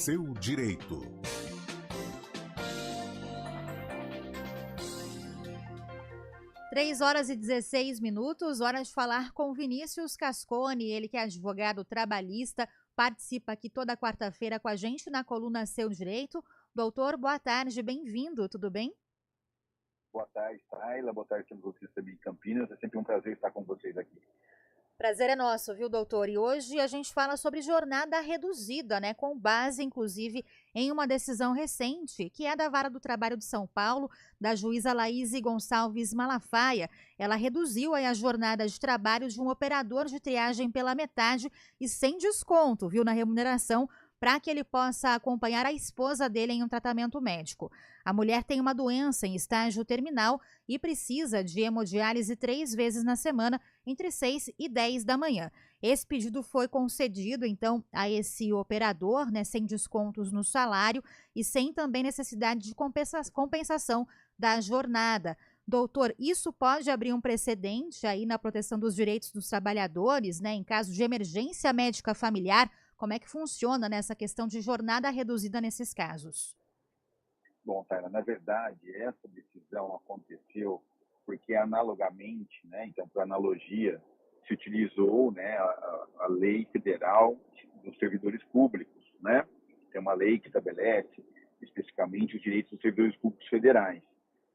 seu direito. Três horas e 16 minutos, hora de falar com Vinícius Cascone, ele que é advogado trabalhista, participa aqui toda quarta-feira com a gente na coluna Seu Direito. Doutor, boa tarde, bem-vindo, tudo bem? Boa tarde, Taila, boa tarde a vocês também em Campinas, é sempre um prazer estar com vocês aqui. Prazer é nosso, viu, doutor? E hoje a gente fala sobre jornada reduzida, né? Com base, inclusive, em uma decisão recente, que é da Vara do Trabalho de São Paulo, da juíza Laíse Gonçalves Malafaia. Ela reduziu aí a jornada de trabalho de um operador de triagem pela metade e sem desconto, viu, na remuneração, para que ele possa acompanhar a esposa dele em um tratamento médico. A mulher tem uma doença em estágio terminal e precisa de hemodiálise 3 vezes na semana, entre 6 e 10 da manhã. Esse pedido foi concedido, então, a esse operador, né, sem descontos no salário e sem também necessidade de compensação da jornada. Doutor, isso pode abrir um precedente aí na proteção dos direitos dos trabalhadores, né, em caso de emergência médica familiar? Como é que funciona nessa questão de jornada reduzida nesses casos? Bom, Taila, na verdade, essa decisão aconteceu porque analogamente, né, então, por analogia, se utilizou, né, a lei federal dos servidores públicos, né? Tem uma lei que estabelece especificamente os direitos dos servidores públicos federais.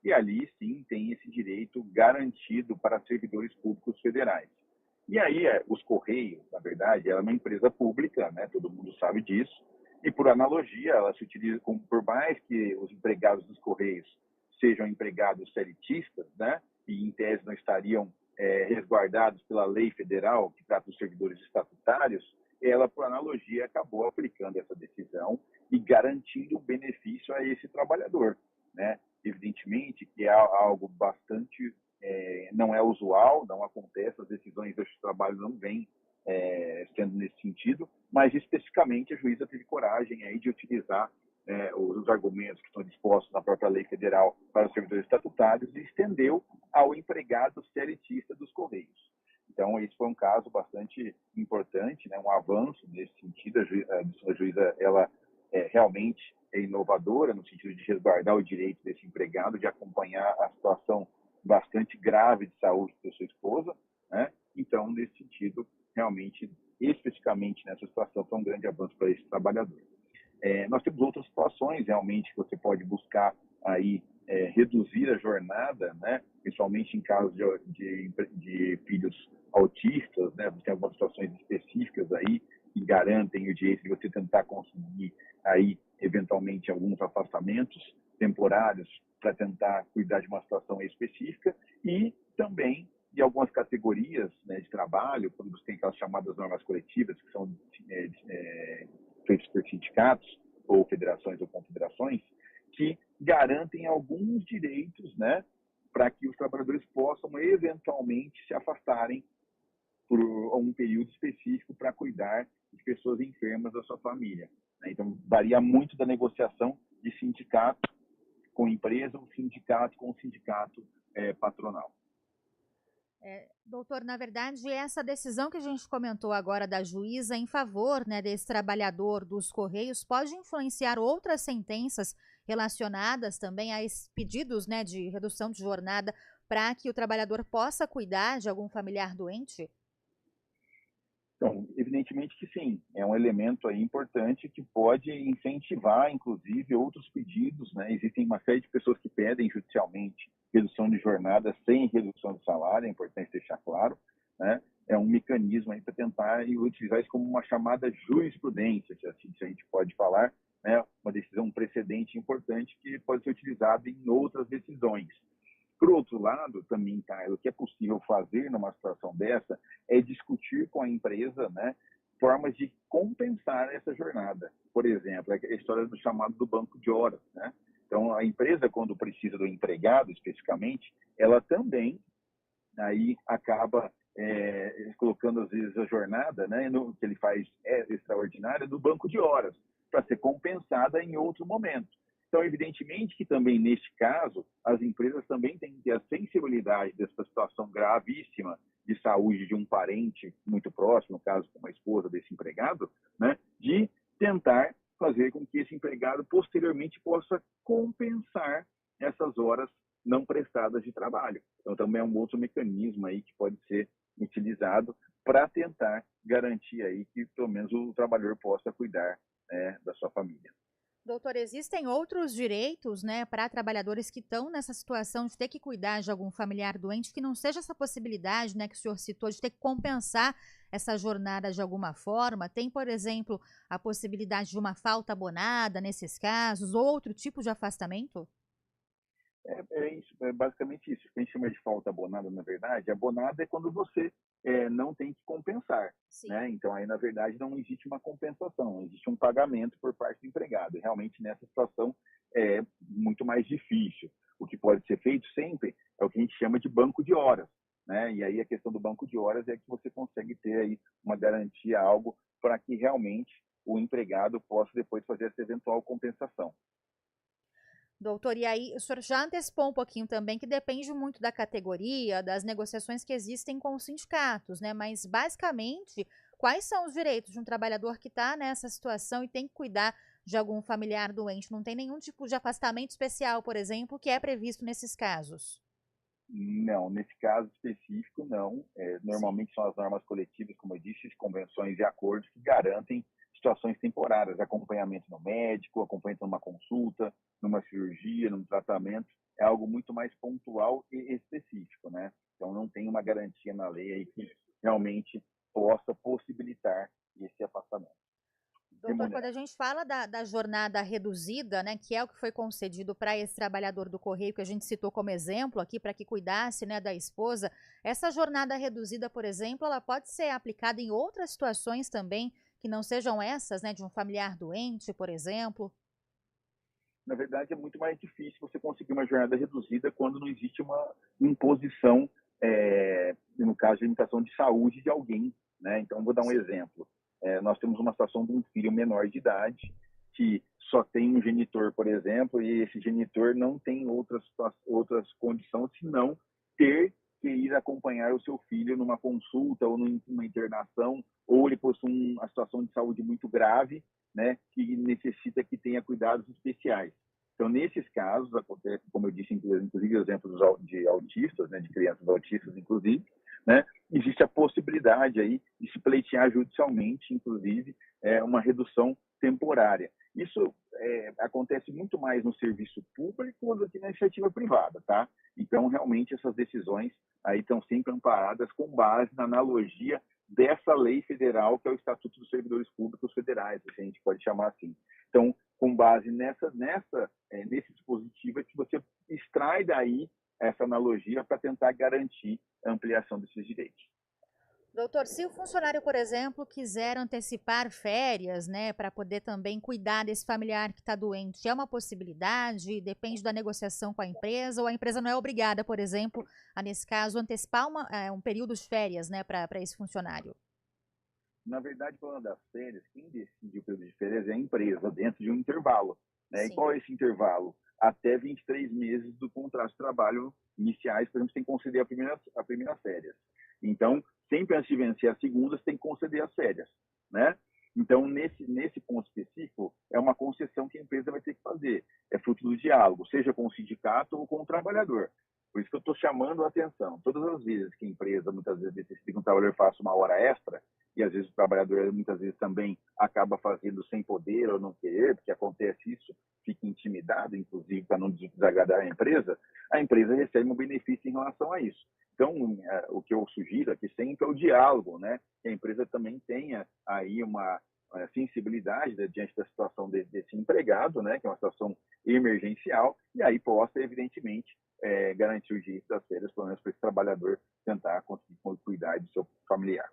E ali, sim, tem esse direito garantido para servidores públicos federais. E aí, os Correios, na verdade, ela é uma empresa pública, né? Todo mundo sabe disso. E, por analogia, ela se utiliza, como, por mais que os empregados dos Correios sejam empregados CLTistas, né? E, em tese, não estariam resguardados pela lei federal, que trata dos servidores estatutários, ela, por analogia, acabou aplicando essa decisão e garantindo o benefício a esse trabalhador, né? Evidentemente que é algo bastante... não é usual, não acontece, as decisões do trabalho não vêm sendo nesse sentido, mas especificamente a juíza teve coragem aí de utilizar os argumentos que estão dispostos na própria lei federal para os servidores estatutários e estendeu ao empregado CLTista dos Correios. Então, esse foi um caso bastante importante, né, um avanço nesse sentido. A juíza ela realmente é inovadora no sentido de resguardar o direito desse empregado, de acompanhar a situação bastante grave de saúde da sua esposa, né? Então, nesse sentido, realmente, especificamente nessa situação, foi um grande avanço para esse trabalhador. Nós temos outras situações, realmente, que você pode buscar aí reduzir a jornada, né? Principalmente em casos de filhos autistas, né? Tem algumas situações específicas aí que garantem o direito de você tentar conseguir aí, eventualmente, alguns afastamentos temporários para tentar cuidar de uma situação específica e também de algumas categorias, né, de trabalho, quando você tem aquelas chamadas normas coletivas, que são feitas por sindicatos ou federações ou confederações, que garantem alguns direitos, né, para que os trabalhadores possam eventualmente se afastarem por um período específico para cuidar de pessoas enfermas da sua família, né? Então, varia muito da negociação de sindicato com empresa, um sindicato com um sindicato patronal. Doutor, na verdade, essa decisão que a gente comentou agora da juíza em favor, né, desse trabalhador dos Correios pode influenciar outras sentenças relacionadas também a esses pedidos, né, de redução de jornada para que o trabalhador possa cuidar de algum familiar doente? Então, evidentemente que sim, é um elemento aí importante que pode incentivar, inclusive, outros pedidos, né? Existem uma série de pessoas que pedem judicialmente redução de jornada sem redução de salário, é importante deixar claro, né? É um mecanismo aí para tentar utilizar isso como uma chamada jurisprudência, se assim a gente pode falar, né? Uma decisão, um precedente importante que pode ser utilizado em outras decisões. Por outro lado, também, Carlos, o que é possível fazer numa situação dessa é discutir com a empresa, né, formas de compensar essa jornada. Por exemplo, a história do chamado do banco de horas, né? Então, a empresa, quando precisa do empregado, especificamente, ela também aí acaba colocando, às vezes, a jornada, né, que ele faz extraordinária no banco de horas, para ser compensada em outro momento. Então, evidentemente que também, neste caso, as empresas também têm que ter a sensibilidade dessa situação gravíssima de saúde de um parente muito próximo, no caso, como a esposa desse empregado, né, de tentar fazer com que esse empregado posteriormente possa compensar essas horas não prestadas de trabalho. Então, também é um outro mecanismo aí que pode ser utilizado para tentar garantir aí que pelo menos o trabalhador possa cuidar, né, da sua família. Doutor, existem outros direitos, né, para trabalhadores que estão nessa situação de ter que cuidar de algum familiar doente, que não seja essa possibilidade, né, que o senhor citou, de ter que compensar essa jornada de alguma forma? Tem, por exemplo, a possibilidade de uma falta abonada nesses casos, ou outro tipo de afastamento? É isso, é basicamente isso. O que a gente chama de falta abonada, na verdade, abonada é quando você não tem que compensar, Sim. né? Então, aí, na verdade, não existe uma compensação, existe um pagamento por parte do empregado. E, realmente, nessa situação, é muito mais difícil. O que pode ser feito sempre é o que a gente chama de banco de horas, né? E aí a questão do banco de horas é que você consegue ter aí uma garantia, algo para que realmente o empregado possa depois fazer essa eventual compensação. Doutor, e aí o senhor já antecipou um pouquinho também que depende muito da categoria, das negociações que existem com os sindicatos, né? Mas basicamente, quais são os direitos de um trabalhador que está nessa situação e tem que cuidar de algum familiar doente? Não tem nenhum tipo de afastamento especial, por exemplo, que é previsto nesses casos? Não, nesse caso específico, não. Sim. Normalmente são as normas coletivas, como eu disse, as convenções e acordos que garantem situações temporárias, acompanhamento no médico, acompanhamento numa consulta, numa cirurgia, num tratamento. É algo muito mais pontual e específico, né? Então não tem uma garantia na lei aí que realmente possa possibilitar esse afastamento Doutor, quando a remunerado. gente fala da jornada reduzida, né, que é o que foi concedido para esse trabalhador do Correio, que a gente citou como exemplo aqui, para que cuidasse, né, da esposa, essa jornada reduzida, por exemplo, ela pode ser aplicada em outras situações também, que não sejam essas, né, de um familiar doente, por exemplo? Na verdade, é muito mais difícil você conseguir uma jornada reduzida quando não existe uma imposição, no caso de limitação de saúde de alguém, né? Então, vou dar um Sim. exemplo. Nós temos uma situação de um filho menor de idade que só tem um genitor, por exemplo, e esse genitor não tem outras condições senão ter que ir acompanhar o seu filho numa consulta ou numa internação, ou ele possui uma situação de saúde muito grave, né, que necessita que tenha cuidados especiais. Então, nesses casos, acontece, como eu disse, inclusive exemplos de autistas, né, de crianças autistas, inclusive, né, existe a possibilidade aí de se pleitear judicialmente, inclusive, uma redução temporária. Isso acontece muito mais no serviço público do que na iniciativa privada, tá? Então, realmente, essas decisões aí estão sempre amparadas com base na analogia dessa lei federal, que é o Estatuto dos Servidores Públicos Federais, se a gente pode chamar assim. Então, com base nesse dispositivo, é que você extrai daí essa analogia para tentar garantir a ampliação desses direitos. Doutor, se o funcionário, por exemplo, quiser antecipar férias, né, para poder também cuidar desse familiar que está doente, é uma possibilidade? Depende da negociação com a empresa, ou a empresa não é obrigada, por exemplo, a, nesse caso, antecipar um período de férias, né, para esse funcionário? Na verdade, falando das férias, quem decide o período de férias é a empresa, dentro de um intervalo. Né? E Sim. qual é esse intervalo? Até 23 meses do contrato de trabalho iniciais, por exemplo, você tem que conceder a primeira férias. Então, sempre antes de vencer a segunda, você tem que conceder as férias. Né? Então, nesse ponto específico, é uma concessão que a empresa vai ter que fazer. É fruto do diálogo, seja com o sindicato ou com o trabalhador. Por isso que eu estou chamando a atenção. Todas as vezes que a empresa, muitas vezes, decide que um trabalhador faça uma hora extra, e às vezes o trabalhador, muitas vezes, também acaba fazendo sem poder ou não querer, porque acontece isso, fica intimidado, inclusive, para não desagradar a empresa recebe um benefício em relação a isso. Então, o que eu sugiro aqui sempre é o diálogo, né? Que a empresa também tenha aí uma sensibilidade, né, diante da situação desse empregado, né? Que é uma situação emergencial, e aí possa, evidentemente, garantir o direito das férias, pelo menos para esse trabalhador tentar conseguir cuidar do seu familiar.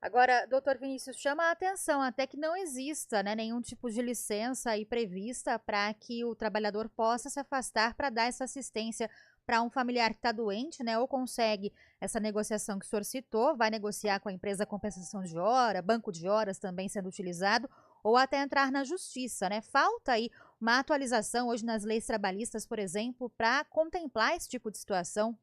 Agora, doutor Vinícius, chama a atenção até que não exista, né, nenhum tipo de licença aí prevista para que o trabalhador possa se afastar para dar essa assistência para um familiar que está doente, né, ou consegue essa negociação que o senhor citou, vai negociar com a empresa a compensação de hora, banco de horas também sendo utilizado, ou até entrar na justiça, né? Falta aí uma atualização hoje nas leis trabalhistas, por exemplo, para contemplar esse tipo de situação.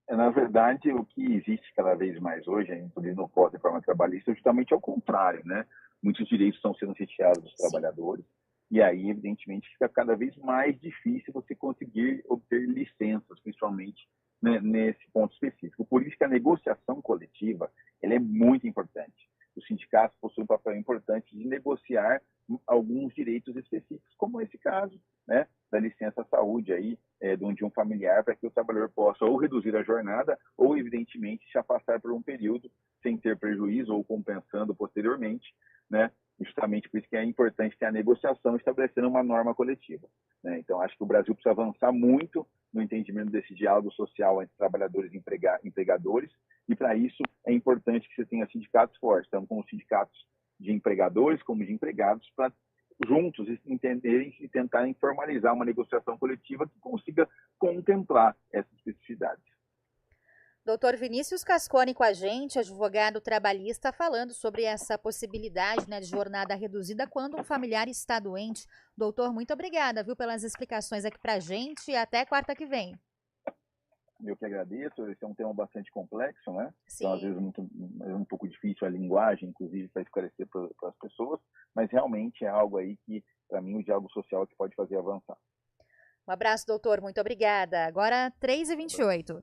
Na verdade, o que existe cada vez mais hoje, inclusive no Código de Reforma Trabalhista, é justamente ao contrário, né? muitos direitos estão sendo retirados dos Sim. trabalhadores, e aí, evidentemente, fica cada vez mais difícil você conseguir obter licenças, principalmente, né, nesse ponto específico. Por isso que a negociação coletiva ela é muito importante. Os sindicatos possuem um papel importante de negociar alguns direitos específicos, como esse caso, né, da licença saúde aí, de um familiar, para que o trabalhador possa ou reduzir a jornada ou, evidentemente, se afastar por um período sem ter prejuízo ou compensando posteriormente, né? Justamente por isso que é importante ter a negociação estabelecendo uma norma coletiva, né? Então, acho que o Brasil precisa avançar muito no entendimento desse diálogo social entre trabalhadores e empregadores, e para isso é importante que você tenha sindicatos fortes, tanto como sindicatos de empregadores como de empregados, para juntos entenderem e tentarem formalizar uma negociação coletiva que consiga contemplar essas especificidades. Doutor Vinícius Cascone com a gente, advogado trabalhista, falando sobre essa possibilidade, né, de jornada reduzida quando um familiar está doente. Doutor, muito obrigada, viu, pelas explicações aqui pra gente e até quarta que vem. Eu que agradeço, esse é um tema bastante complexo, né? Sim. Então, às vezes, é um pouco difícil a linguagem, inclusive, para esclarecer para as pessoas, mas realmente é algo aí que, para mim, o diálogo social é que pode fazer avançar. Um abraço, doutor, muito obrigada. Agora, 3h28.